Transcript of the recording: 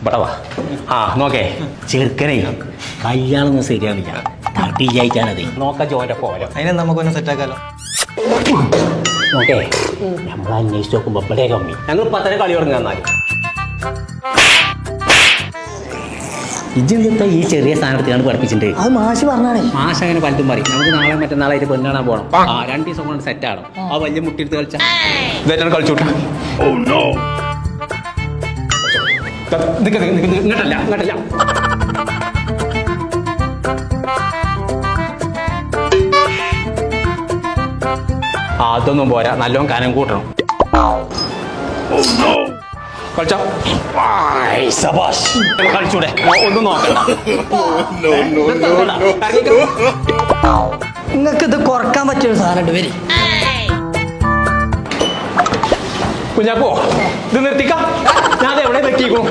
ഇവിടെ വാ. ആ നോക്കേ, ചെറുക്കനെ കല്യാണമൊന്നും ശരിയാവില്ല. തട്ടി ജയിച്ചാനത് നോക്കാം ജോന്റെ പോലെ. അതിനെ നമുക്കൊന്ന് സെറ്റാക്കാലോ. നോക്കേ, നമ്മൾ അന്വേഷിച്ച് നോക്കുമ്പോ ഇവിടെ കമ്മി. ഞങ്ങൾ 10 കളി തുടങ്ങാൻ എന്നാലും ഇജെന്താ ഈ ചെറിയ സ്ഥാനത്താണ് പഠിപ്പിച്ചിട്ടുണ്ട്. അത് മാഷ് പറഞ്ഞാണേ. മാഷ് അങ്ങനെ പലതും പറയും. നമുക്ക് നാളെ മറ്റന്നാളായിട്ട് പെണ്ണാണാൻ പോകണം. 2 ദിവസം കൊണ്ട് സെറ്റ് ആണോ? ആ വലിയ മുട്ടിയെടുത്ത് കളിച്ചാൽ കളിച്ചോട്ടെ. ഇങ്ങോട്ടല്ല ഇങ്ങോട്ടല്ല. അതൊന്നും പോരാ, നല്ലോണം കനം കൂട്ടണം. കളിച്ചോ, കളിച്ചൂടെ? ഒന്നും നോക്കണ്ട. നിങ്ങൾക്ക് ഇത് കുറക്കാൻ പറ്റിയൊരു സാധനം വരി. കുഞ്ഞാക്കോ, ഇത് നിർത്തിക്കാം. ഞാൻ എവിടെ നിർത്തിക്കോ?